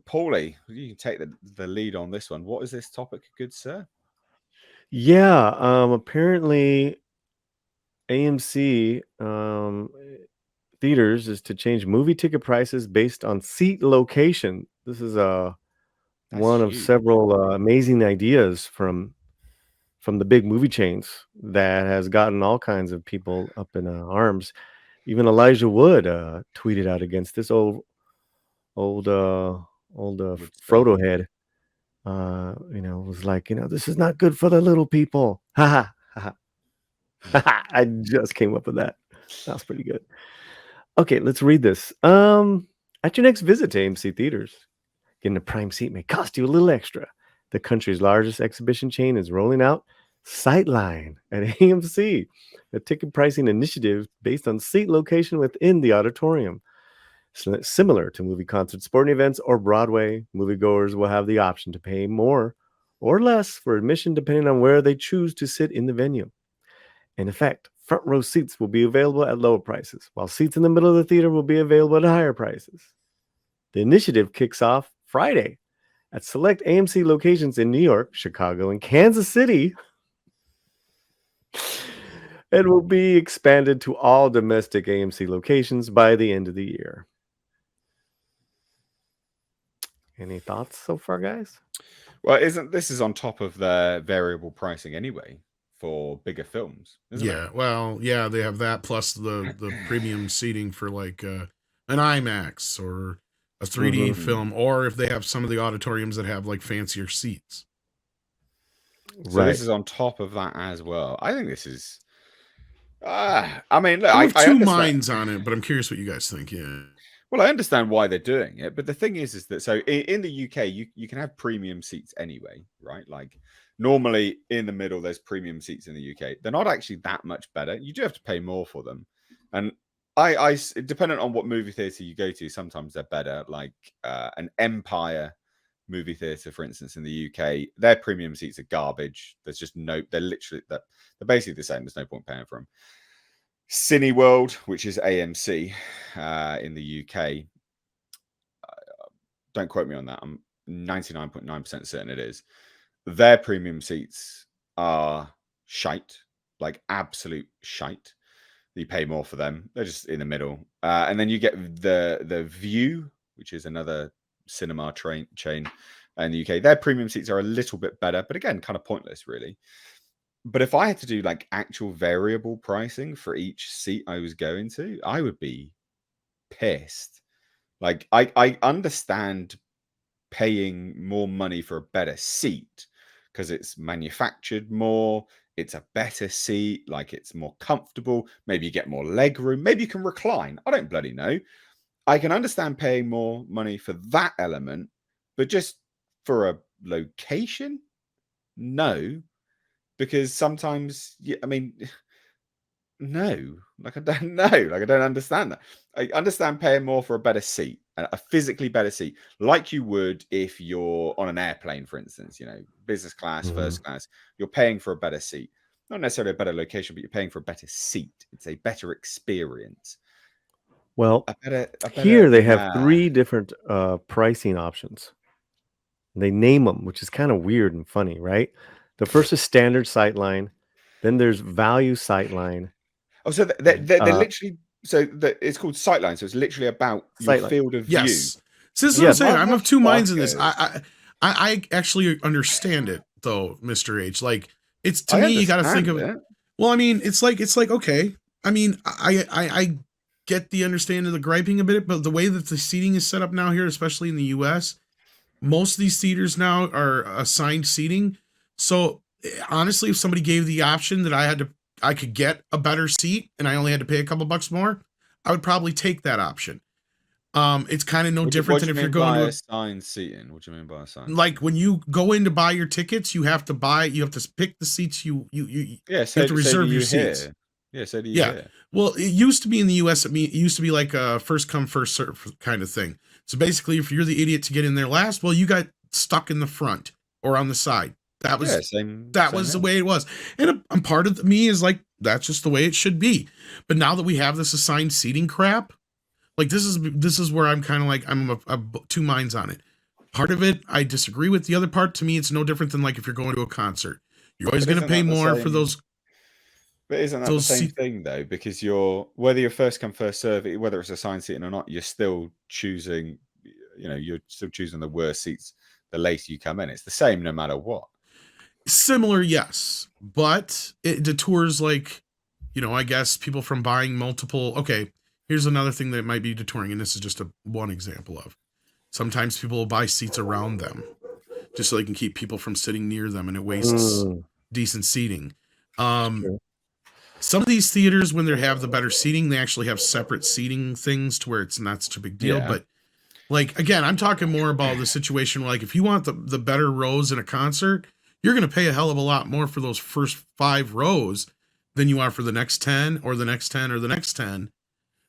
Paulie, you can take the lead on this one. What is this topic, good sir? Yeah, apparently AMC theaters is to change movie ticket prices based on seat location. This is That's one of huge. several amazing ideas from the big movie chains that has gotten all kinds of people up in arms. Even Elijah Wood tweeted out against this old Would say. Frodo head. Was like, this is not good for the little people. Ha ha. I just came up with that. That was pretty good. Okay, let's read this. At your next visit to AMC theaters, getting a prime seat may cost you a little extra. The country's largest exhibition chain is rolling out Sightline at AMC, a ticket pricing initiative based on seat location within the auditorium. Similar to movie concert sporting events or Broadway, moviegoers will have the option to pay more or less for admission depending on where they choose to sit in the venue. In effect, front row seats will be available at lower prices, while seats in the middle of the theater will be available at higher prices. The initiative kicks off Friday at select AMC locations in New York, Chicago, and Kansas City, and will be expanded to all domestic AMC locations by the end of the year. Any thoughts so far, guys? Well, isn't this is on top of their variable pricing anyway for bigger films, isn't it? Well, yeah, they have that plus the premium seating for like an IMAX or a 3D film, or if they have some of the auditoriums that have like fancier seats. So this is on top of that as well. I think this is. I mean, look, I have two understand. minds on it, but I'm curious what you guys think. Yeah. Well, I understand why they're doing it, but the thing is that so in the UK, you can have premium seats anyway, right? Like normally in the middle, there's premium seats in the UK. They're not actually that much better. You do have to pay more for them, and I dependent on what movie theater you go to, sometimes they're better. Like an Empire movie theater, for instance, in the UK, their premium seats are garbage. There's just no. They're basically the same. There's no point paying for them. Cineworld, which is AMC in the UK. Don't quote me on that. I'm 99.9% certain it is. Their premium seats are shite, like absolute shite. You pay more for them. They're just in the middle. And then you get the View, which is another cinema chain in the UK. Their premium seats are a little bit better, but again, kind of pointless, really. But if I had to do like actual variable pricing for each seat I was going to, I would be pissed. Like I understand paying more money for a better seat because it's manufactured more, it's a better seat, like it's more comfortable, maybe you get more leg room, maybe you can recline. I don't bloody know. I can understand paying more money for that element, but just for a location? No. Because sometimes, I mean, no, like I don't know, like I don't understand that. I understand paying more for a better seat, a physically better seat, like you would if you're on an airplane, for instance, business class, first class, you're paying for a better seat. Not necessarily a better location, but you're paying for a better seat. It's a better experience. Well, here they have 3 different pricing options. They name them, which is kind of weird and funny, right? The first is standard sightline. Then there's value sightline. Oh, so they're literally it's called sightline. So it's literally about your field of view. Yes. So this is what I'm saying. I'm of two minds in this. I actually understand it though, Mr. H. Like it's to me, you got to think of it. Well, I mean, it's like okay. I mean, I get the understanding of the griping a bit, but the way that the seating is set up now here, especially in the US, most of these theaters now are assigned seating. So honestly, if somebody gave the option that I could get a better seat and I only had to pay a couple bucks more, I would probably take that option. It's kind of no different than if you're going to assigned seating. What do you mean by assigned? Like when you go in to buy your tickets, you have to pick the seats you have to reserve your seats. Yeah, so do you hear? Well, it used to be in the US, it used to be like a first come, first serve kind of thing. So basically, if you're the idiot to get in there last, well, you got stuck in the front or on the side. That was the way it was. And I'm part of me is like, that's just the way it should be. But now that we have this assigned seating crap, like this is where I'm kind of like, I'm of two minds on it. part of it I disagree with. The other part, to me, it's no different than like if you're going to a concert. You're always going to pay more for those. But isn't that the same thing though? Because whether you're first come first serve, whether it's assigned seating or not, you're still choosing. You're still choosing the worst seats the later you come in. It's the same no matter what. Similar, yes, but it detours like, I guess people from buying multiple. Okay, here's another thing that might be detouring, and this is just one example of. Sometimes people will buy seats around them just so they can keep people from sitting near them, and it wastes decent seating. Some of these theaters, when they have the better seating, they actually have separate seating things to where it's not such a big deal. Yeah. But like, again, I'm talking more about the situation where, like, if you want the better rows in a concert, you're going to pay a hell of a lot more for those first 5 rows than you are for the next 10 or the next 10 or the next 10.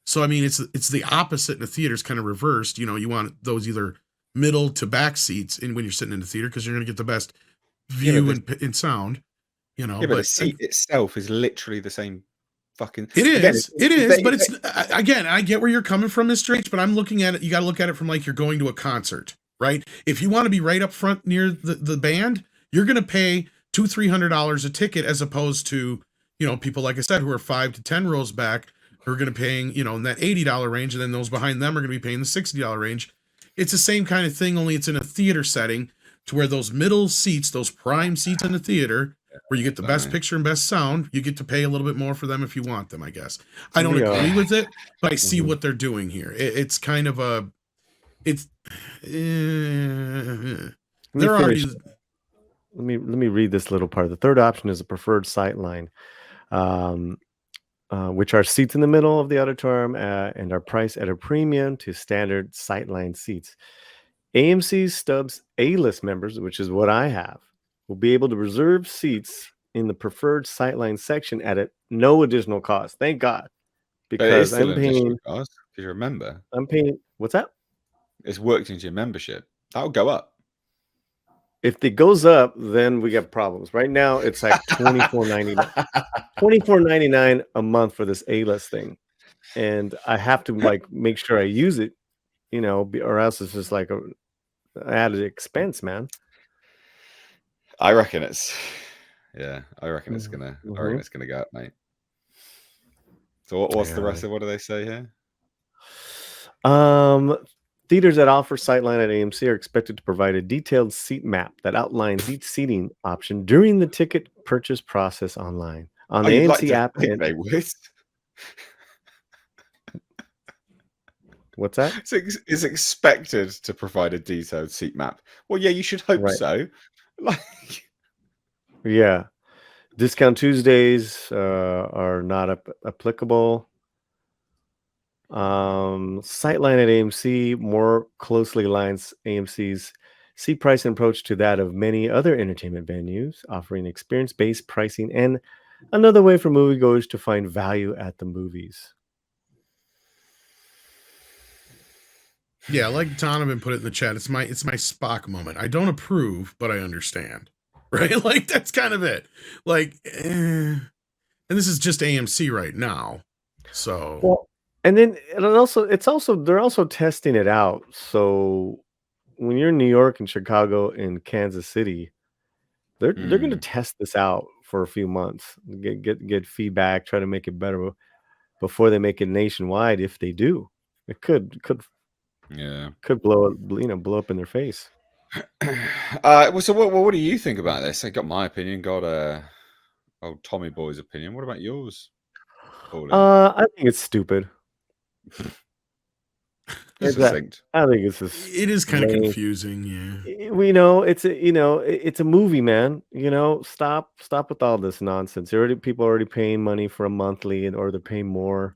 So, I mean, it's the opposite in the theater. It's kind of reversed. You want those either middle to back seats when you're sitting in the theater because you're going to get the best view and sound. But the seat itself is literally the same fucking. It is, but it's again. I get where you're coming from, Mr. H. But I'm looking at it. You got to look at it from like you're going to a concert, right? If you want to be right up front near the band, you're going to pay $200-300 a ticket as opposed to people like I said who are 5 to 10 rows back who are going to paying in that $80 range, and then those behind them are going to be paying the $60 range. It's the same kind of thing, only it's in a theater setting to where those middle seats, those prime seats in the theater, where you get the best picture and best sound, you get to pay a little bit more for them if you want them, I guess. I don't agree with it, but I see what they're doing here. It's kind of let me read this little part. The third option is a preferred sight line, which are seats in the middle of the auditorium and are priced at a premium to standard sightline seats. AMC Stubs A-list members, which is what I have, will be able to reserve seats in the preferred sightline section at no additional cost. Thank God. Because I'm paying cost, because you remember. I'm paying what's that? It's worked into your membership. That'll go up. If it goes up, then we got problems. Right now it's like $24.99. $24.99 a month for this A-list thing. And I have to like make sure I use it, or else it's just like an added expense, man. I reckon it's gonna go up, mate. So what's the rest of what do they say here? Theaters that offer sightline at AMC are expected to provide a detailed seat map that outlines each seating option during the ticket purchase process online on the AMC app. They would. What's that? It's expected to provide a detailed seat map. Well, yeah, you should hope so. Yeah. Discount Tuesdays are not applicable. Sightline at AMC more closely aligns AMC's seat price and approach to that of many other entertainment venues, offering experience-based pricing and another way for moviegoers to find value at the movies. Yeah, like Donovan put it in the chat, it's my Spock moment. I don't approve, but I understand. Right? Like that's kind of it. Like and this is just AMC right now. So and then they're also testing it out. So when you're in New York and Chicago and Kansas City, they're going to test this out for a few months, get feedback, try to make it better before they make it nationwide. If they do, it could blow up in their face. So what do you think about this? I got my opinion. Got old Tommy Boy's opinion. What about yours, Pauline? I think it's stupid. I think it is kind of confusing. Yeah, it's a movie, man. Stop with all this nonsense. People are already paying money for a monthly, or they're paying more.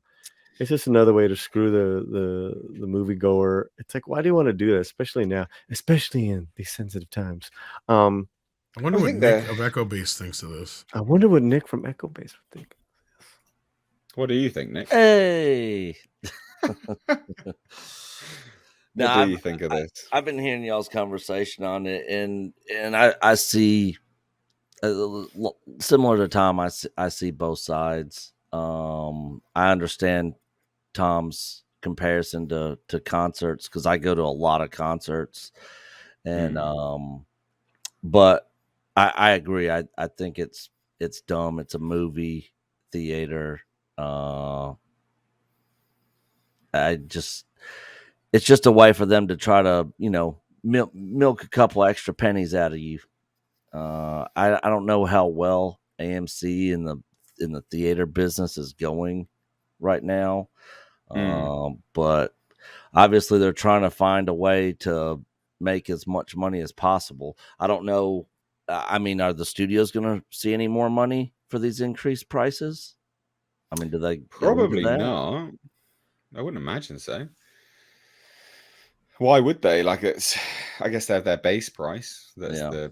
It's just another way to screw the moviegoer. It's like, why do you want to do that, especially now, especially in these sensitive times? I wonder what Nick of Echo Base thinks of this. I wonder what Nick from Echo Base would think. What do you think, Nick? Hey. What do you think of this? I've been hearing y'all's conversation on it, and I see similar to Tom. I see both sides. I understand Tom's comparison to concerts because I go to a lot of concerts, And but I agree. I think it's dumb. It's a movie theater. It's just a way for them to try to, milk a couple extra pennies out of you. I don't know how well AMC in the theater business is going right now. But obviously they're trying to find a way to make as much money as possible. I don't know. I mean, are the studios going to see any more money for these increased prices? I mean, do they Probably not. I wouldn't imagine so. Why would they? Like, I guess they have their base price. That's the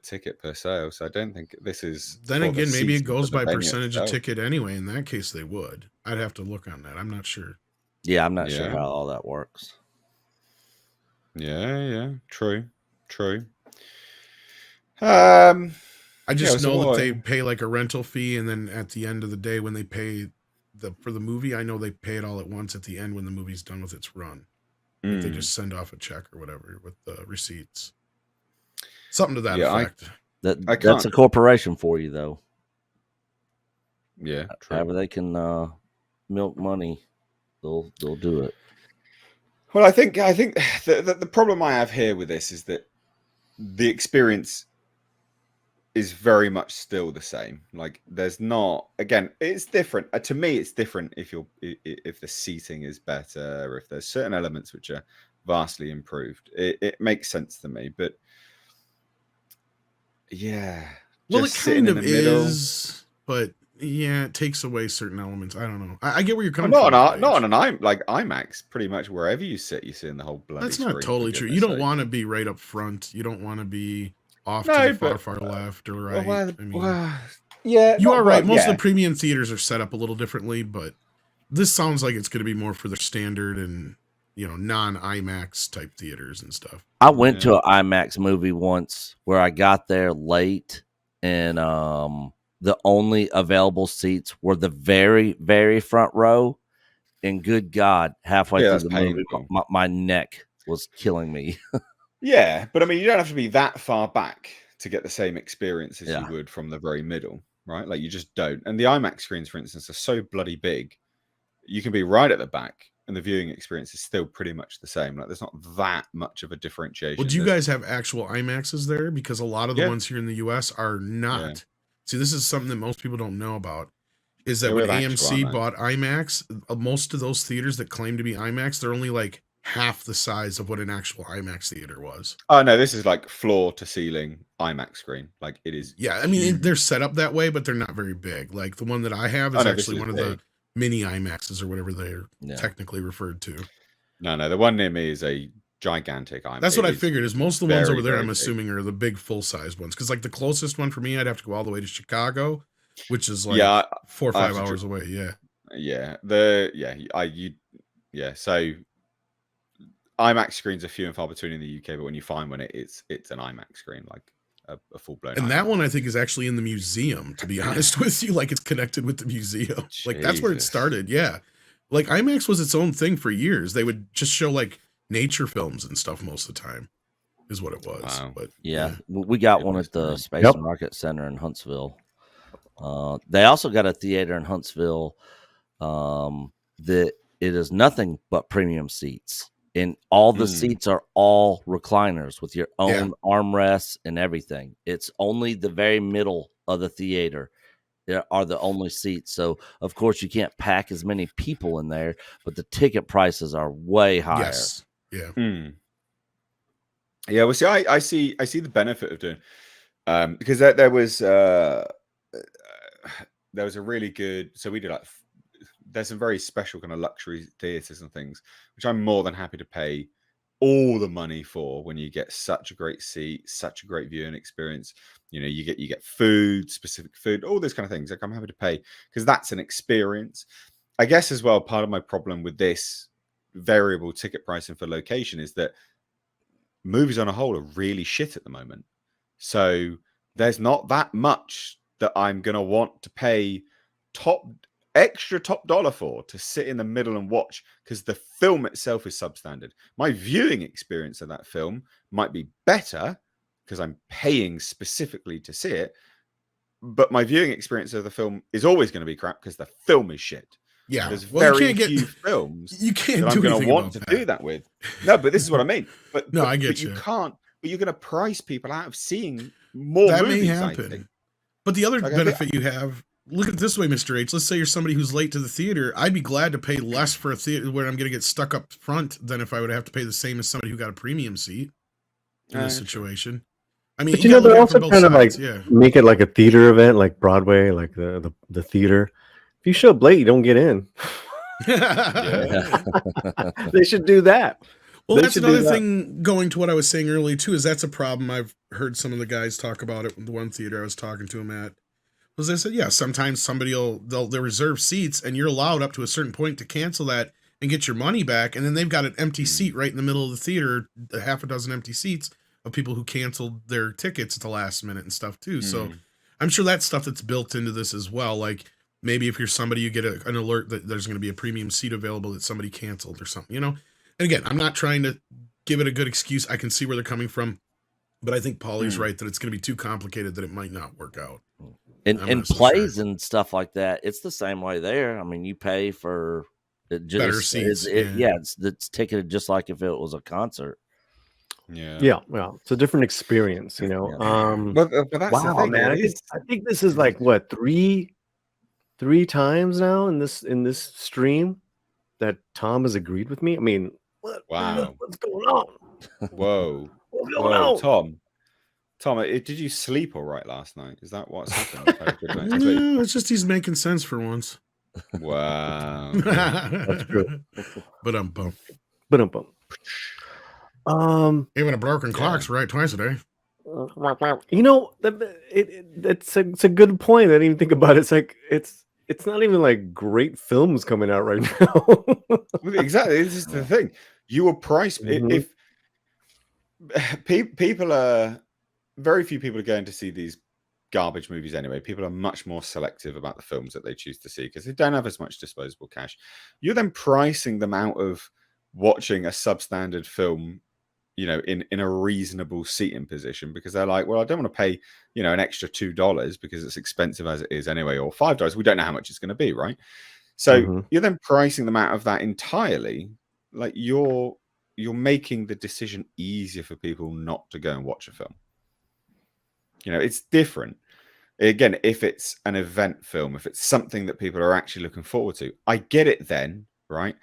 ticket per sale. So I don't think this is. Then again, maybe it goes by percentage of ticket anyway. In that case, they would. I'd have to look on that. I'm not sure. Yeah, I'm not sure how all that works. Yeah, true. I just know that they pay like a rental fee, and then at the end of the day, when they pay for the movie, I know they pay it all at once at the end when the movie's done with its run. Like they just send off a check or whatever with the receipts. Something to that effect. That's a corporation for you, though. Yeah, true. However they can milk money, they'll do it. Well, I think the problem I have here with this is that the experience is very much still the same. Like, there's not. Again, it's different. To me, it's different if the seating is better, or if there's certain elements which are vastly improved. It makes sense to me, but yeah. Well, it kind of is, but yeah, it takes away certain elements. I don't know. I get where you're coming from. Not on an IMAX. Pretty much wherever you sit, you're seeing the whole bloody. That's not totally true. You don't want to be right up front. You don't want to be off to the far left or right. Yeah, you are right. Most of the premium theaters are set up a little differently, but this sounds like it's going to be more for the standard and non-IMAX type theaters and stuff. I went to an IMAX movie once where I got there late, and the only available seats were the very, very front row. And good God, halfway through the movie, my neck was killing me. Yeah, but I mean, you don't have to be that far back to get the same experience as you would from the very middle, right? Like, you just don't. And the IMAX screens, for instance, are so bloody big. You can be right at the back, and the viewing experience is still pretty much the same. Like, there's not that much of a differentiation. Well, do you guys have actual IMAXs there? Because a lot of the ones here in the US are not. Yeah. See, this is something that most people don't know about. Is that when AMC bought IMAX, most of those theaters that claim to be IMAX, they're only like half the size of what an actual IMAX theater was. Oh no, this is like floor to ceiling IMAX screen. Like, it is. Yeah, I mean, they're set up that way, but they're not very big. Like, the one that I have is actually one of the mini IMAXs or whatever they're technically referred to. No, the one near me is a gigantic IMAX. That's what I figured. Is most of the ones over there, I'm assuming, are the big full size ones. Because like the closest one for me, I'd have to go all the way to Chicago, which is like 4 or 5 hours away. Yeah. So IMAX screens are few and far between in the UK, but when you find one, it's an IMAX screen, like a full blown. And that one I think is actually in the museum. To be honest with you, like, it's connected with the museum. Like, that's where it started. Yeah, like IMAX was its own thing for years. They would just show like nature films and stuff most of the time, is what it was. Wow. But we got one at the Space and Market Center in Huntsville. They also got a theater in Huntsville that it is nothing but premium seats, and all the seats are all recliners with your own armrests and everything. It's only the very middle of the theater are the only seats. So of course you can't pack as many people in there, but the ticket prices are way higher. Yes. Yeah. Yeah. Well, see, I see the benefit of doing, because there was a really good. So we did like. There's some very special kind of luxury theaters and things, which I'm more than happy to pay all the money for when you get such a great seat, such a great viewing experience. You get food, specific food, all those kind of things. Like, I'm happy to pay because that's an experience. I guess as well, part of my problem with this variable ticket pricing for location is that movies on a whole are really shit at the moment. So there's not that much that I'm going to want to pay top extra top dollar for to sit in the middle and watch because the film itself is substandard. My viewing experience of that film might be better because I'm paying specifically to see it, but my viewing experience of the film is always going to be crap because the film is shit. Yeah, there's very few films you can't that I'm going to want to do that with. No, but this is what I mean. But no, I get but you can't. But you're going to price people out of seeing more that movies. May happen. I think. But the other benefit you have, look at it this way, Mr. H. Let's say you're somebody who's late to the theater. I'd be glad to pay less for a theater where I'm going to get stuck up front than if I would have to pay the same as somebody who got a premium seat in this situation. I mean, but they're also kind of like make it like a theater event, like Broadway, like the theater. If you show up late, you don't get in. They should do that. Well, that's another thing going to what I was saying earlier, too, is that's a problem. I've heard some of the guys talk about it. The one theater I was talking to them at was they said, yeah, sometimes somebody they'll reserve seats and you're allowed up to a certain point to cancel that and get your money back. And then they've got an empty seat right in the middle of the theater, a half a dozen empty seats of people who canceled their tickets at the last minute and stuff, too. So I'm sure that's stuff that's built into this as well. Like maybe if you're somebody, you get an alert that there's going to be a premium seat available that somebody canceled or something, you know? And again, I'm not trying to give it a good excuse. I can see where they're coming from, but I think Paulie's right that it's going to be too complicated that it might not work out. And plays and stuff like that, it's the same way there. I mean, you pay for it just, better seats. It's ticketed just like if it was a concert. Yeah. Well, it's a different experience, you know. But that's wow, the thing, man! I think this is like what three times now in this stream that Tom has agreed with me. I mean, what's going on? Whoa, what's going on? Tom, did you sleep all right last night? Is that what's happened? No, it's just he's making sense for once. Wow, that's true. But even a broken clock's right twice a day. You know, it's a good point. I didn't even think about it. It's like it's not even like great films coming out right now. Exactly, this is the thing. You will price if people are very few people are going to see these garbage movies anyway. People are much more selective about the films that they choose to see because they don't have as much disposable cash. You're then pricing them out of watching a substandard film, you know, in a reasonable seating position because they're like, well, I don't want to pay, you know, an extra $2 because it's expensive as it is anyway, or $5. We don't know how much it's going to be, right? So you're then pricing them out of that entirely. Like you're making the decision easier for people not to go and watch a film. You know, it's different. Again, if it's an event film, if it's something that people are actually looking forward to, I get it then, right?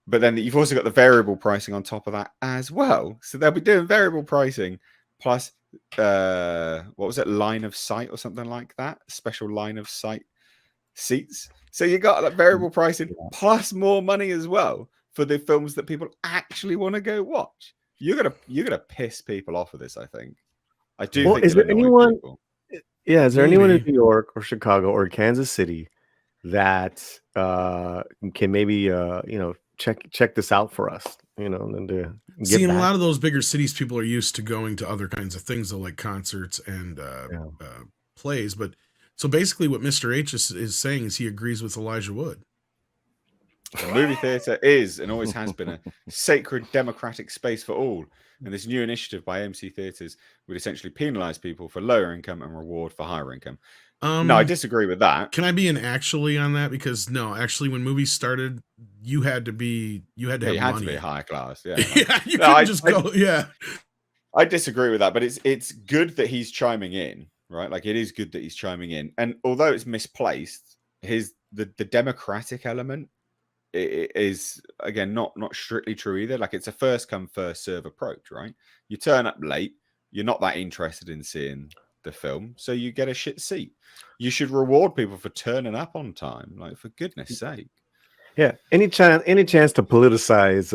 But then you've also got the variable pricing on top of that as well. So they'll be doing variable pricing plus, what was it, line of sight or something like that? Special line of sight seats. So you got that variable pricing plus more money as well for the films that people actually want to go watch. You're gonna piss people off with this, I think. I do think is there anyone? People. Yeah, is there anyone in New York or Chicago or Kansas City that can maybe check this out for us, you know, and to see in a lot of those bigger cities, people are used to going to other kinds of things, though, like concerts and plays. But so basically, what Mr. H is saying is he agrees with Elijah Wood. The movie theater is and always has been a sacred democratic space for all. And this new initiative by AMC Theaters would essentially penalize people for lower income and reward for higher income. No, I disagree with that. Can I be an actually on that? Because no, actually, when movies started, you had to be to be high class. Yeah, yeah, you couldn't just go. Yeah, I disagree with that, but it's good that he's chiming in, right? Like it is good that he's chiming in, and although it's misplaced, the democratic element is again not strictly true either. Like it's a first come first serve approach, right? You turn up late, you're not that interested in seeing the film, so you get a shit seat. You should reward people for turning up on time, like for goodness sake. Yeah, any chance to politicize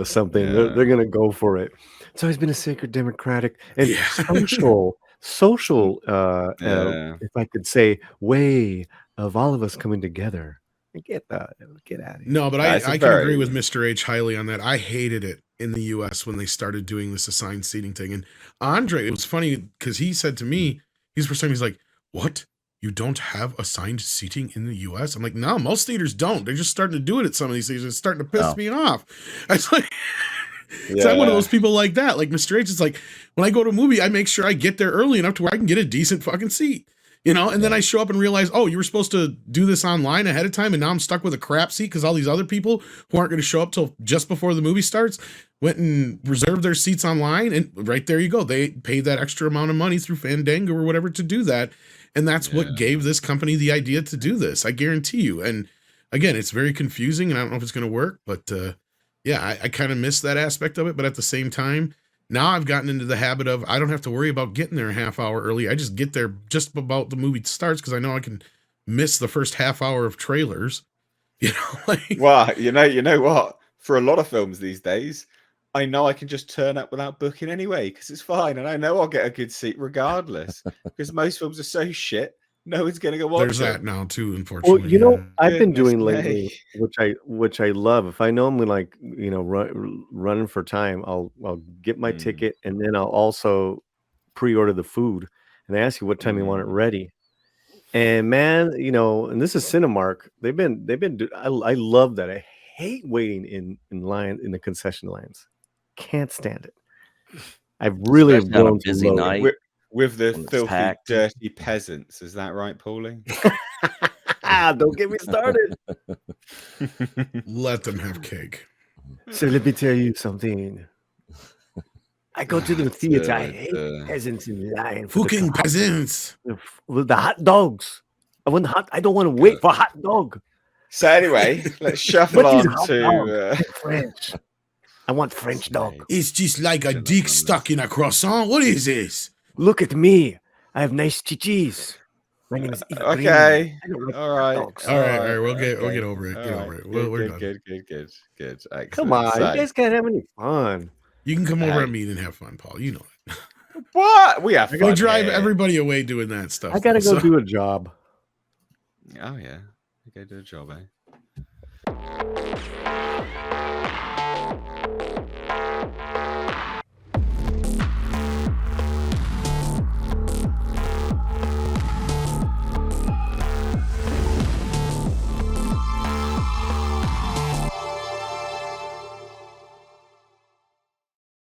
something, they're gonna go for it. It's always been a sacred democratic and social if I could say, way of all of us coming together. Get out of here. No, but I can agree with Mr. H highly on that. I hated it in the US when they started doing this assigned seating thing. And Andre, it was funny because he said to me, he's like, "What? you don't have assigned seating in the U.S.? I'm like, no, most theaters don't. They're just starting to do it at some of these theaters. It's starting to piss me off. It's like, so I'm one of those people like that. Like Mr. H, it's like, when I go to a movie, I make sure I get there early enough to where I can get a decent fucking seat. You know, and then I show up and realize, oh, you were supposed to do this online ahead of time, and now I'm stuck with a crap seat because all these other people who aren't going to show up till just before the movie starts went and reserved their seats online, and right there you go. They paid that extra amount of money through Fandango or whatever to do that, and that's what gave this company the idea to do this. I guarantee you. And again, it's very confusing, and I don't know if it's going to work, but I kind of miss that aspect of it. But at the same time, now I've gotten into the habit of I don't have to worry about getting there a half hour early. I just get there just about the movie starts because I know I can miss the first half hour of trailers. You know, like, well, you know what? For a lot of films these days, I know I can just turn up without booking anyway because it's fine, and I know I'll get a good seat regardless. Because most films are so shit, no one's gonna go watch. There's that now too, unfortunately. Well, you know, I've been doing lately, which I love. If I know I'm like, you know, running for time, I'll get my ticket, and then I'll also pre-order the food. And they ask you what time you want it ready. And man, you know, and this is Cinemark. They've been. I love that. I hate waiting in line in the concession lines. Can't stand it. I really have grown a busy night. With the filthy, dirty peasants. Is that right, Paulie? Don't get me started. Let them have cake. So let me tell you something. I go to the theater. I hate peasants in line. Fucking peasants. With the hot dogs. I don't want to wait for a hot dog. So anyway, let's shuffle on to French. I want French dog. It's just like a dick stuck in a croissant. What is this? Look at me. I have nice chichis. My name is okay. All right. We'll get over it. Get over it. We're done. Good. Excellent. Come on, you guys can't have any fun. You can come over and meet and have fun, Paul. You know it. What? We have fun. I gotta drive everybody away doing that stuff. I gotta go do a job. Oh yeah. You gotta do a job, eh?